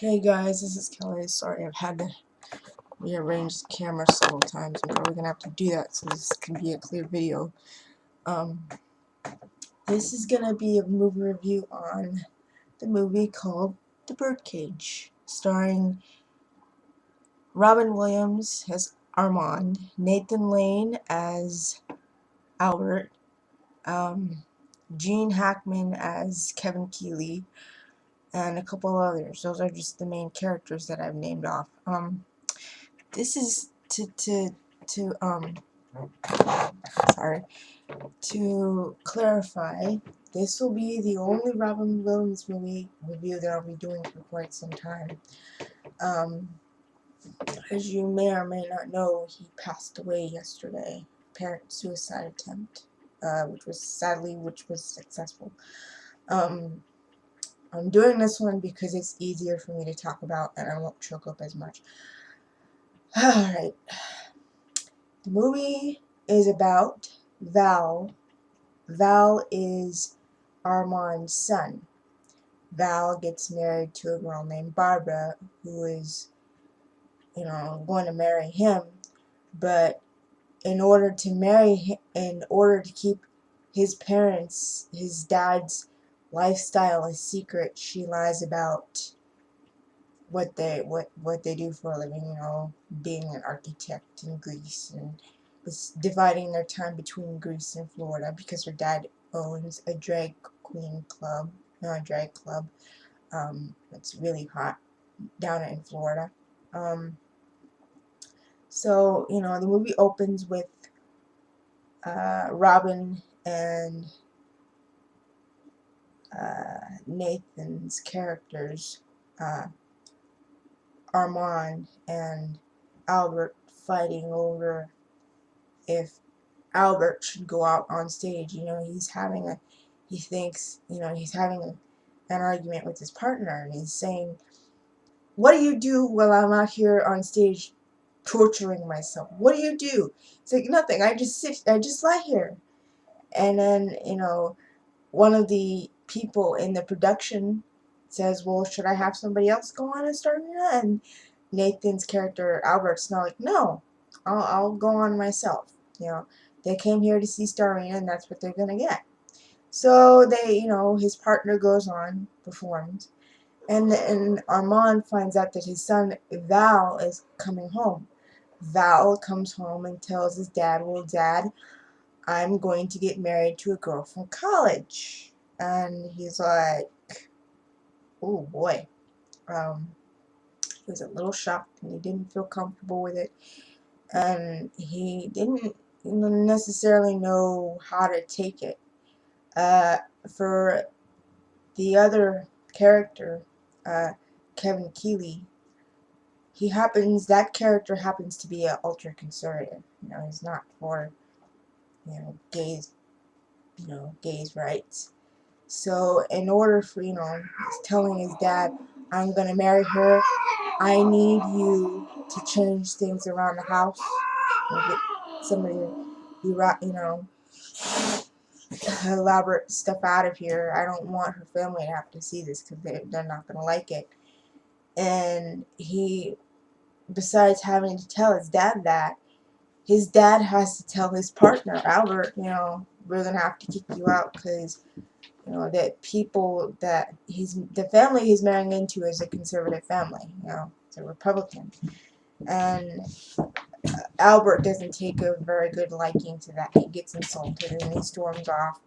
Hey guys, this is Kelly. Sorry, I've had to rearrange the camera several times. I'm probably gonna have to do that so this can be a clear video. Um, this is gonna be a movie review on the movie called The Birdcage, starring Robin Williams as Armand, Nathan Lane as Albert, Gene Hackman as Kevin Keeley, and a couple others. Those are just the main characters that I've named off. This is sorry, to clarify, this will be the only Robin Williams movie review that I'll be doing for quite some time. As you may or may not know, he passed away yesterday. Apparent suicide attempt, which was successful. I'm doing this one because it's easier for me to talk about and I won't choke up as much. Alright. The movie is about Val. Val is Armand's son. Val gets married to a girl named Barbara, who is, going to marry him, but in order to keep his dad's lifestyle a secret, she lies about what they do for a living, being an architect in Greece, and was dividing their time between Greece and Florida because her dad owns a drag club. It's really hot down in Florida. So, the movie opens with Robin and Nathan's characters, Armand and Albert, fighting over if Albert should go out on stage. He's having an argument with his partner, and he's saying, "What do you do while I'm out here on stage torturing myself? What do you do?" It's like, "Nothing. I just lie here." And then, one of the people in the production says, "Well, should I have somebody else go on and start it?" And Nathan's character, Albert's not like, "No, I'll go on myself." They came here to see Starina, and that's what they're gonna get. So his partner goes on, performs, and Armand finds out that his son Val is coming home. Val comes home and tells his dad, "Well, Dad, I'm going to get married to a girl from college." And he's like, "Oh boy." He was a little shocked, and he didn't feel comfortable with it, and he didn't necessarily know how to take it. For the other character, Kevin Keeley, that character happens to be an ultra conservative. He's not for gays rights. So in order for he's telling his dad, "I'm gonna marry her. I need you to change things around the house and get some of your elaborate stuff out of here. I don't want her family to have to see this because they're not gonna like it." And he, besides having to tell his dad that, his dad has to tell his partner, Albert, "We're gonna have to kick you out because that the family he's marrying into is a conservative family. It's a Republican." And Albert doesn't take a very good liking to that. He gets insulted and he storms off.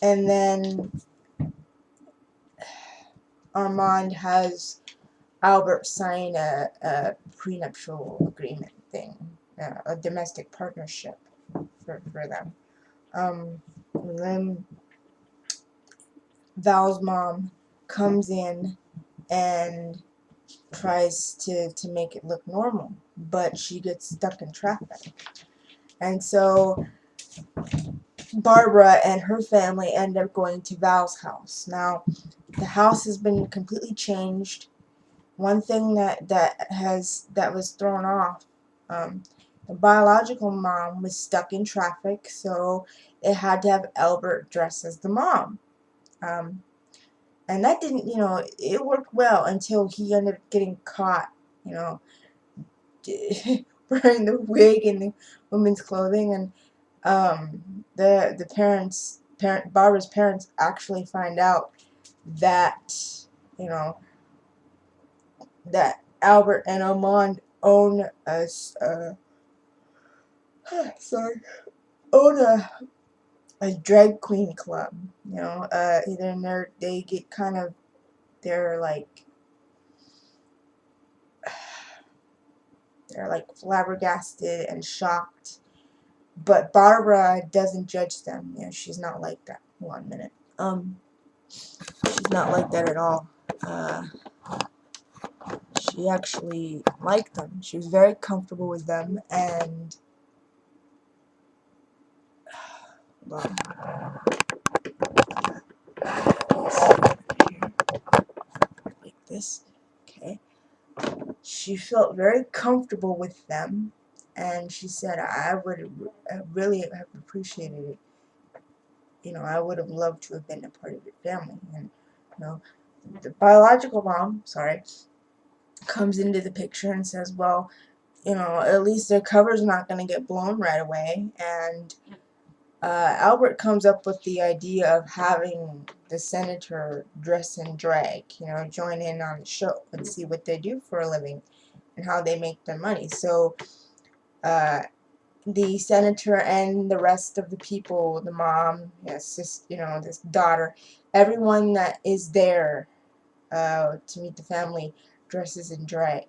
And then Armand has Albert sign a prenuptial agreement thing, a domestic partnership for them. And then Val's mom comes in and tries to make it look normal, but she gets stuck in traffic. And so Barbara and her family end up going to Val's house. Now, the house has been completely changed. One thing that was thrown off, the biological mom was stuck in traffic, so they had to have Albert dress as the mom. And that didn't, it worked well until he ended up getting caught, you know, wearing the wig and the woman's clothing. And the Barbara's parents actually find out that, you know, that Albert and Armand own sorry, own a drag queen club. Either in they get kind of, they're like flabbergasted and shocked. But Barbara doesn't judge them. She's not like that. Hold on a minute. She's not like that at all. She actually liked them. She was very comfortable with them, and well, like this. Okay. She felt very comfortable with them, and she said, I really have appreciated it. I would have loved to have been a part of your family. And, the biological mom, sorry, comes into the picture and says, well, at least their cover's not going to get blown right away. And Albert comes up with the idea of having the senator dress in drag, join in on the show and see what they do for a living and how they make their money. So the senator and the rest of the people, the mom, this daughter, everyone that is there to meet the family dresses in drag.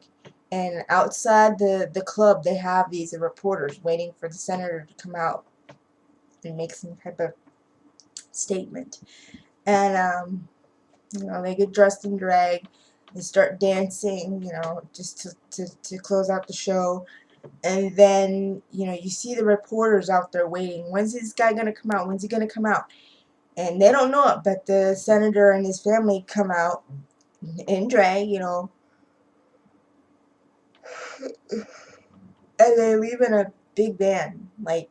And outside the club, they have these reporters waiting for the senator to come out and make some type of statement. And they get dressed in drag. They start dancing, just to close out the show. And then, you see the reporters out there waiting. When's this guy going to come out? When's he going to come out? And they don't know it, but the senator and his family come out in drag, and they leave in a big van, like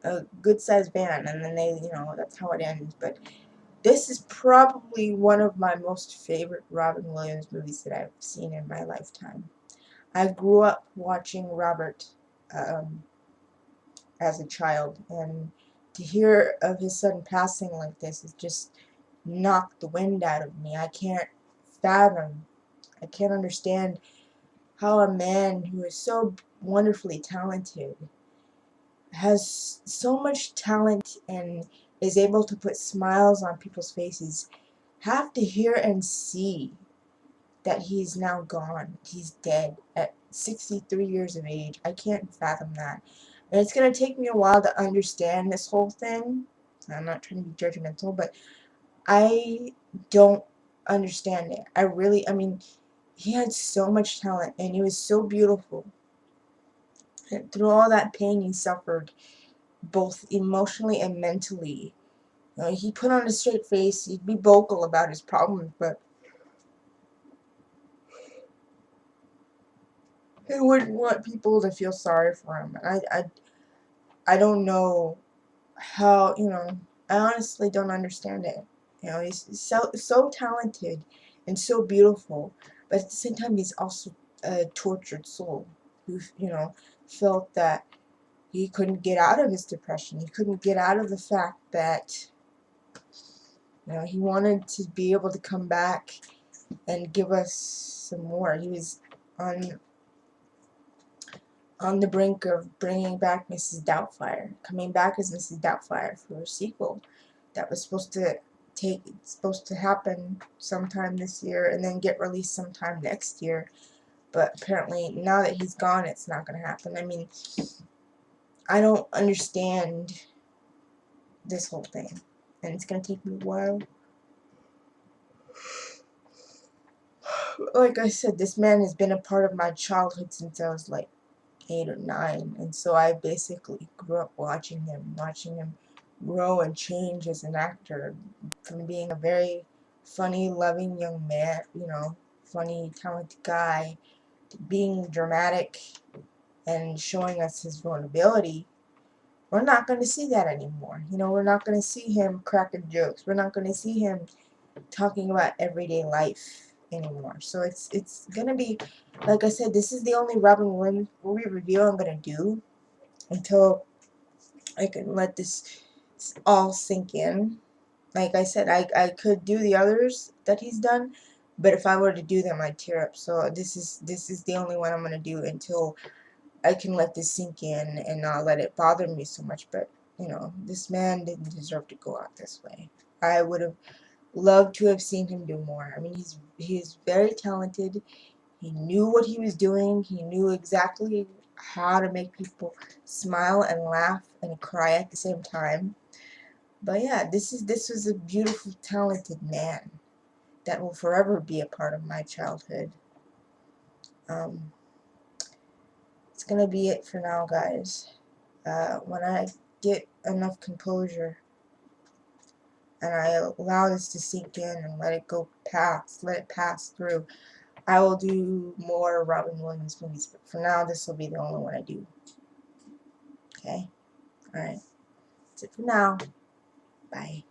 a good-sized van, and then they, that's how it ends. But this is probably one of my most favorite Robin Williams movies that I've seen in my lifetime. I grew up watching Robert as a child, and to hear of his sudden passing like this has just knocked the wind out of me. I can't fathom, I can't understand how a man who is so wonderfully talented, has so much talent, and is able to put smiles on people's faces, have to hear and see that he's now gone. He's dead at 63 years of age. I can't fathom that. And it's going to take me a while to understand this whole thing. I'm not trying to be judgmental, but I don't understand it. I mean, he had so much talent, and he was so beautiful. And through all that pain he suffered, both emotionally and mentally, he put on a straight face. He'd be vocal about his problems, but he wouldn't want people to feel sorry for him. I don't know how, I honestly don't understand it. He's so talented and so beautiful, but at the same time, he's also a tortured soul who, felt that he couldn't get out of his depression. He couldn't get out of the fact that, he wanted to be able to come back and give us some more. He was on the brink of bringing back Mrs. Doubtfire, coming back as Mrs. Doubtfire for a sequel that was supposed to happen sometime this year and then get released sometime next year. But apparently, now that he's gone, it's not going to happen. I mean, I don't understand this whole thing, and it's going to take me a while. Like I said, this man has been a part of my childhood since I was like 8 or 9, and so I basically grew up watching him grow and change as an actor, from being a very funny, loving young man, funny, talented guy, to being dramatic and showing us his vulnerability. We're not going to see that anymore. We're not going to see him cracking jokes. We're not going to see him talking about everyday life anymore. So it's gonna be, like I said, this is the only Robin Williams movie review I'm gonna do until I can let this all sink in. Like I said, I could do the others that he's done, but if I were to do them, I'd tear up. So this is the only one I'm gonna do until I can let this sink in and not let it bother me so much. But you know, this man didn't deserve to go out this way. I would have loved to have seen him do more. I mean, he's very talented. He knew what he was doing. He knew exactly how to make people smile and laugh and cry at the same time. But yeah, this was a beautiful, talented man that will forever be a part of my childhood. Um, it's gonna be it for now, guys. When I get enough composure and I allow this to sink in and let it go past, let it pass through, I will do more Robin Williams movies. But for now, this will be the only one I do. Okay? Alright. That's it for now. Bye.